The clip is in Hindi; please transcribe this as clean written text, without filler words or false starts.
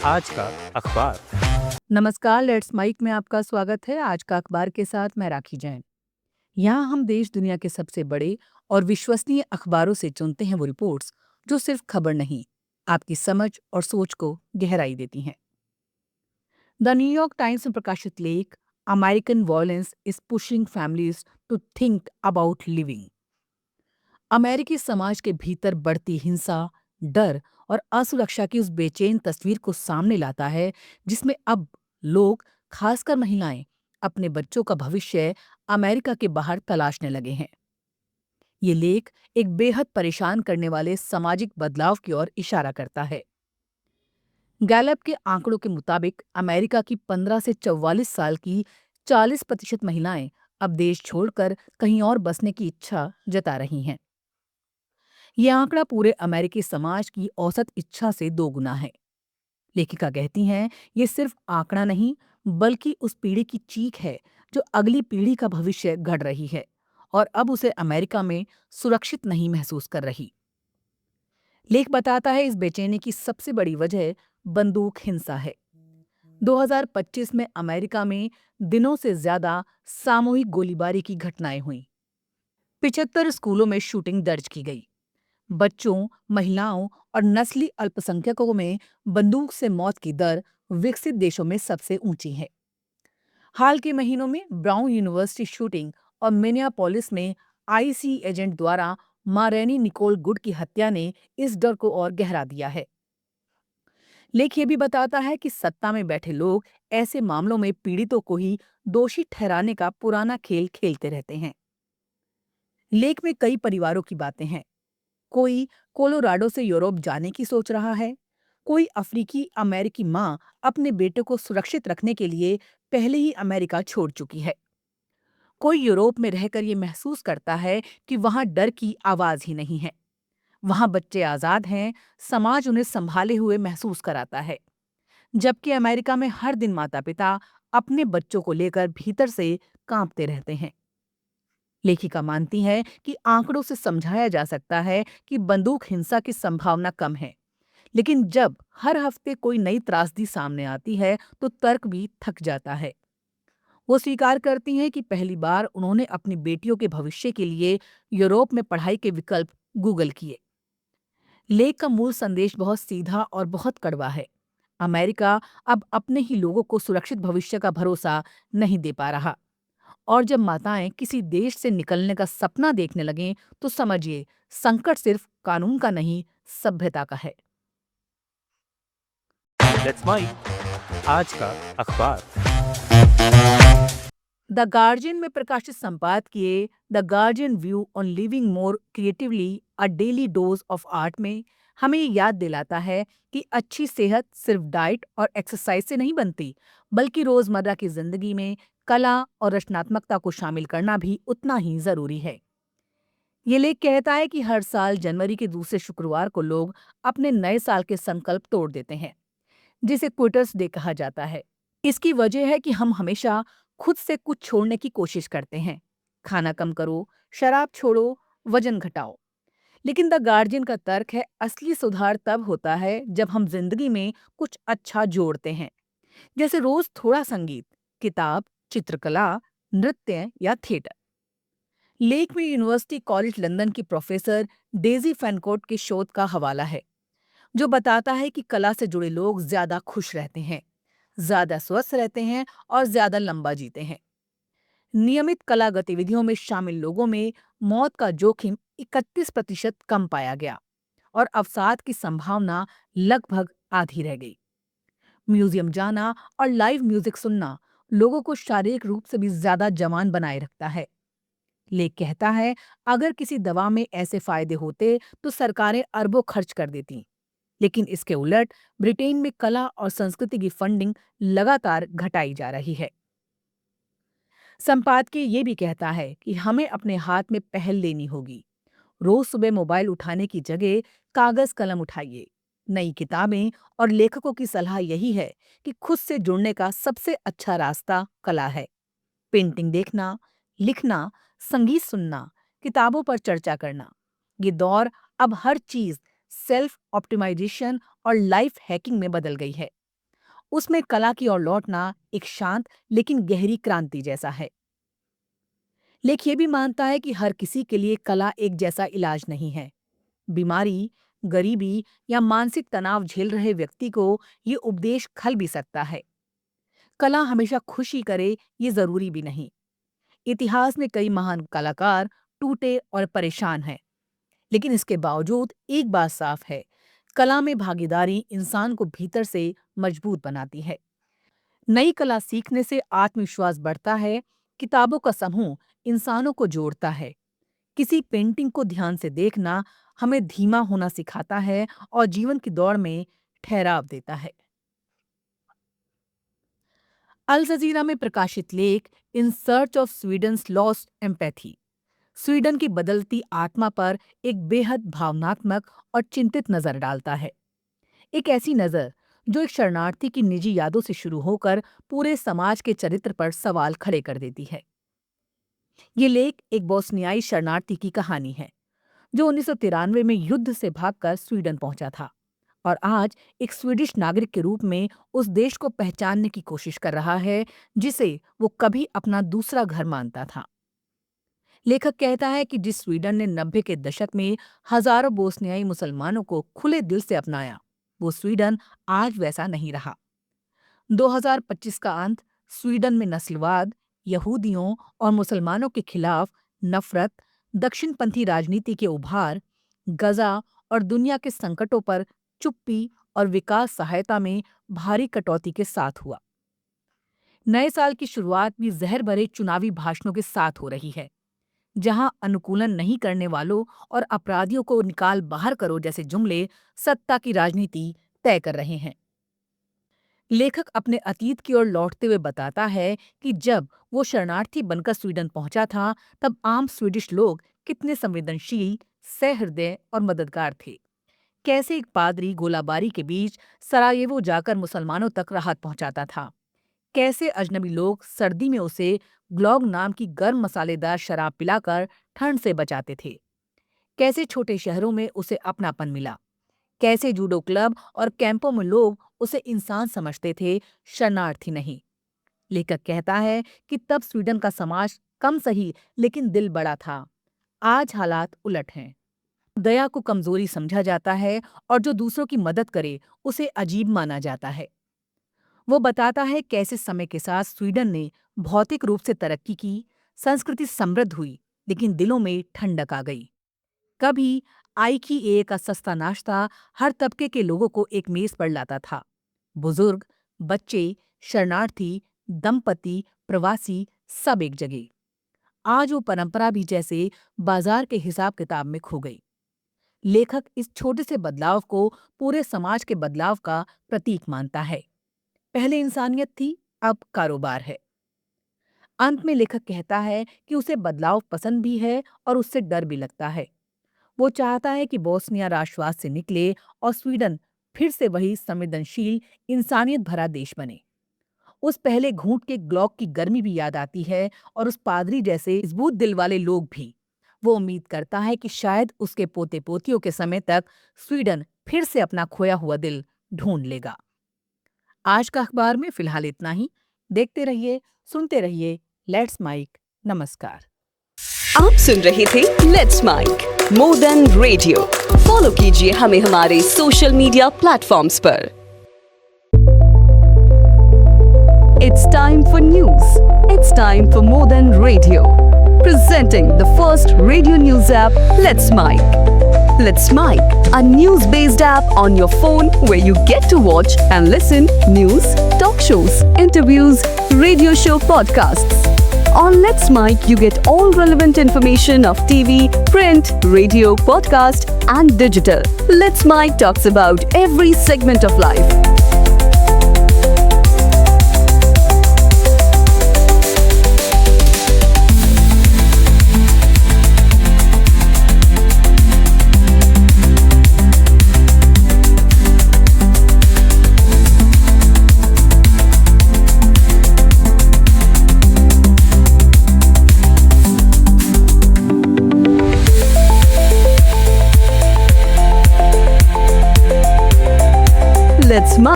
आज का अखबार। नमस्कार, लेट्स माइक में आपका स्वागत है। आज का अखबार के साथ मैं राखी जैन। यहाँ हम देश दुनिया के सबसे बड़े और विश्वसनीय अखबारों से चुनते हैं वो रिपोर्ट्स जो सिर्फ खबर नहीं, आपकी समझ और सोच को गहराई देती हैं। द न्यूयॉर्क टाइम्स में प्रकाशित लेख, American violence is pushing families to think about living, अमेरिकी समाज के भीतर बढ़ती हिंसा, डर और असुरक्षा की उस बेचैन तस्वीर को सामने लाता है, जिसमें अब लोग, खासकर महिलाएं, अपने बच्चों का भविष्य अमेरिका के बाहर तलाशने लगे हैं। ये लेख एक बेहद परेशान करने वाले सामाजिक बदलाव की ओर इशारा करता है। गैलप के आंकड़ों के मुताबिक अमेरिका की 15 से 44 साल की 40% महिलाएं अब देश छोड़कर कहीं और बसने की इच्छा जता रही हैं। ये आंकड़ा पूरे अमेरिकी समाज की औसत इच्छा से दोगुना है। लेखिका कहती हैं, ये सिर्फ आंकड़ा नहीं, बल्कि उस पीढ़ी की चीख है जो अगली पीढ़ी का भविष्य गढ़ रही है और अब उसे अमेरिका में सुरक्षित नहीं महसूस कर रही। लेख बताता है, इस बेचैनी की सबसे बड़ी वजह बंदूक हिंसा है। 2025 में अमेरिका में दिनों से ज्यादा सामूहिक गोलीबारी की घटनाएं हुई। 75 स्कूलों में शूटिंग दर्ज की गई। बच्चों, महिलाओं और नस्ली अल्पसंख्यकों में बंदूक से मौत की दर विकसित देशों में सबसे ऊंची है। हाल के महीनों में ब्राउन यूनिवर्सिटी शूटिंग और मिनियापोलिस में आईसी एजेंट द्वारा मारेनी निकोल गुड की हत्या ने इस डर को और गहरा दिया है। लेख ये भी बताता है कि सत्ता में बैठे लोग ऐसे मामलों में पीड़ितों को ही दोषी ठहराने का पुराना खेल खेलते रहते हैं। लेख में कई परिवारों की बातें हैं। कोई कोलोराडो से यूरोप जाने की सोच रहा है। कोई अफ्रीकी अमेरिकी माँ अपने बेटे को सुरक्षित रखने के लिए पहले ही अमेरिका छोड़ चुकी है। कोई यूरोप में रहकर ये महसूस करता है कि वहां डर की आवाज ही नहीं है। वहां बच्चे आजाद हैं, समाज उन्हें संभाले हुए महसूस कराता है। जबकि अमेरिका में हर दिन माता पिता अपने बच्चों को लेकर भीतर से कांपते रहते हैं। लेखिका मानती है कि आंकड़ों से समझाया जा सकता है कि बंदूक हिंसा की संभावना कम है, लेकिन जब हर हफ्ते कोई नई त्रासदी सामने आती है तो तर्क भी थक जाता है। वो स्वीकार करती हैं कि पहली बार उन्होंने अपनी बेटियों के भविष्य के लिए यूरोप में पढ़ाई के विकल्प गूगल किए। लेख का मूल संदेश बहुत सीधा और बहुत कड़वा है। अमेरिका अब अपने ही लोगों को सुरक्षित भविष्य का भरोसा नहीं दे पा रहा, और जब माताएं किसी देश से निकलने का सपना देखने लगें तो समझिए, संकट सिर्फ कानून का नहीं, सभ्यता का है। Let's mic. आज का अखबार। द गार्जियन में प्रकाशित संपादकीय the Guardian view on living more creatively a daily dose of art में हमें ये याद दिलाता है कि अच्छी सेहत सिर्फ डाइट और एक्सरसाइज से नहीं बनती, बल्कि रोजमर्रा की जिंदगी में कला और रचनात्मकता को शामिल करना भी उतना ही जरूरी है। ये लेख कहता है कि हर साल जनवरी के दूसरे शुक्रवार को लोग अपने नए साल के संकल्प तोड़ देते हैं, जिसे क्विटर्स डे कहा जाता है। इसकी वजह है कि हम हमेशा खुद से कुछ छोड़ने की कोशिश करते हैं। खाना कम करो, शराब छोड़ो, वजन घटाओ। लेकिन द गार्जियन का तर्क है, असली सुधार तब होता है जब हम जिंदगी में कुछ अच्छा जोड़ते हैं, जैसे रोज थोड़ा संगीत, किताब, चित्रकला, नृत्य या थिएटर। लेख में यूनिवर्सिटी कॉलेज लंदन की प्रोफेसर डेजी फैनकोट के शोध का हवाला है, जो बताता है कि कला से जुड़े लोग ज्यादा खुश रहते हैं, ज्यादा स्वस्थ रहते हैं और ज्यादा लंबा जीते हैं। नियमित कला गतिविधियों में शामिल लोगों में मौत का जोखिम 31% कम पाया गया और अवसाद की संभावना लगभग आधी रह गई। म्यूजियम जाना और लाइव म्यूजिक सुनना लोगों को शारीरिक रूप से भी ज्यादा जवान बनाए रखता है। लेख कहता है, अगर किसी दवा में ऐसे फायदे होते तो सरकारें अरबों खर्च कर देती, लेकिन इसके उलट ब्रिटेन में कला और संस्कृति की फंडिंग लगातार घटाई जा रही है। संपादकीय ये भी कहता है कि हमें अपने हाथ में पहल लेनी होगी। रोज सुबह मोबाइल उठाने की जगह कागज कलम उठाइए। नई किताबें और लेखकों की सलाह यही है कि खुद से जुड़ने का सबसे अच्छा रास्ता कला है। पेंटिंग देखना, लिखना, संगीत सुनना, किताबों पर चर्चा करना। ये दौर अब हर चीज सेल्फ ऑप्टिमाइजेशन और लाइफ हैकिंग में बदल गई है। उसमें कला की ओर लौटना एक शांत लेकिन गहरी क्रांति जैसा है। लेख ये भी मानता है कि हर किसी के लिए कला एक जैसा इलाज नहीं है। बीमारी, गरीबी या मानसिक तनाव झेल रहे व्यक्ति को ये उपदेश खल भी सकता है। कला हमेशा खुशी करे ये जरूरी भी नहीं। इतिहास में कई महान कलाकार टूटे और परेशान हैं, लेकिन इसके बावजूद एक बात साफ है, कला में भागीदारी इंसान को भीतर से मजबूत बनाती है। नई कला सीखने से आत्मविश्वास बढ़ता है, किताबों का समूह इंसानों को जोड़ता है। किसी पेंटिंग को ध्यान से देखना हमें धीमा होना सिखाता है और जीवन की दौड़ में ठहराव देता है। अल जजीरा में प्रकाशित लेख in search of Sweden's lost empathy Sweden की बदलती आत्मा पर एक बेहद भावनात्मक और चिंतित नजर डालता है। एक ऐसी नजर जो एक शरणार्थी की निजी यादों से शुरू होकर पूरे समाज के चरित्र पर सवाल खड़े कर देती है। ये लेख एक बोस्नियाई शरणार्थी की कहानी है जो 1993 में युद्ध से भागकर स्वीडन पहुंचा था और आज एक स्वीडिश नागरिक के रूप में उस देश को पहचानने की कोशिश कर रहा है जिसे वो कभी अपना दूसरा घर मानता था। लेखक कहता है कि जिस स्वीडन ने 90 के दशक में हजारों बोस्नियाई मुसलमानों को खुले दिल से अपनाया, वो स्वीडन आज वैसा नहीं रहा। 2025 का अंत स्वीडन में नस्लवाद, यहूदियों और मुसलमानों के खिलाफ नफरत, दक्षिणपंथी राजनीति के उभार, गजा और दुनिया के संकटों पर चुप्पी और विकास सहायता में भारी कटौती के साथ हुआ। नए साल की शुरुआत भी जहर भरे चुनावी भाषणों के साथ हो रही है, जहां अनुकूलन नहीं करने वालों और अपराधियों को निकाल बाहर करो जैसे जुमले सत्ता की राजनीति तय कर रहे हैं। लेखक अपने अतीत की ओर लौटते हुए बताता है कि जब वो शरणार्थी बनकर स्वीडन पहुंचा था, तब आम स्वीडिश लोग कितने संवेदनशील, सहृदय और मददगार थे। कैसे एक पादरी गोलाबारी के बीच सरायेवो जाकर मुसलमानों तक राहत पहुंचाता था। कैसे अजनबी लोग सर्दी में उसे ग्लॉग नाम की गर्म मसालेदार शराब पिलाकर ठंड से बचाते थे। कैसे छोटे शहरों में उसे अपनापन मिला। कैसे जूडो क्लब और कैंपों में लोग उसे इंसान समझते थे, शरणार्थी नहीं। लेखक कहता है कि तब स्वीडन का समाज कम सही लेकिन दिल बड़ा था। आज हालात उलट हैं। दया को कमजोरी समझा जाता है और जो दूसरों की मदद करे उसे अजीब माना जाता है। वो बताता है कैसे समय के साथ स्वीडन ने भौतिक रूप से तरक्की की, संस्कृति समृद्ध हुई, लेकिन दिलों में ठंडक आ गई। कभी IKEA का सस्ता नाश्ता हर तबके के लोगों को एक मेज पर लाता था। बुजुर्ग, बच्चे, शरणार्थी, दंपति, प्रवासी, सब एक जगह। आज वो परंपरा भी जैसे बाजार के हिसाब किताब में खो गई। लेखक इस छोटे से बदलाव को पूरे समाज के बदलाव का प्रतीक मानता है। पहले इंसानियत थी, अब कारोबार है। अंत में लेखक कहता है कि उसे बदलाव पसंद भी है और उससे डर भी लगता है। वो चाहता है कि बोस्निया राष्ट्रवाद से निकले और स्वीडन फिर से वही संवेदनशील, इंसानियत भरा देश बने। उस पहले घूंट के ग्लॉक की गर्मी भी याद आती है और उस पादरी जैसे मजबूत दिल वाले लोग भी। वो उम्मीद करता है कि शायद उसके पोते पोतियों के समय तक स्वीडन फिर से अपना खोया हुआ दिल ढूंढ लेगा। आज का अखबार में फिलहाल इतना ही। देखते रहिए, सुनते रहिए लेट्स माइक। नमस्कार। आप सुन रहे थे let's mic more than radio. Follow कीजिए हमें हमारे सोशल मीडिया प्लेटफॉर्म्स पर। It's time for news. It's time for more than radio. Presenting the first radio news app, Let's Mic. Let's Mic, a news-based app on your phone where you get to watch and listen news, talk shows, interviews, radio show podcasts. On Let's Mic, you get all relevant information of TV, print, radio, podcast, and digital. Let's Mic talks about every segment of life.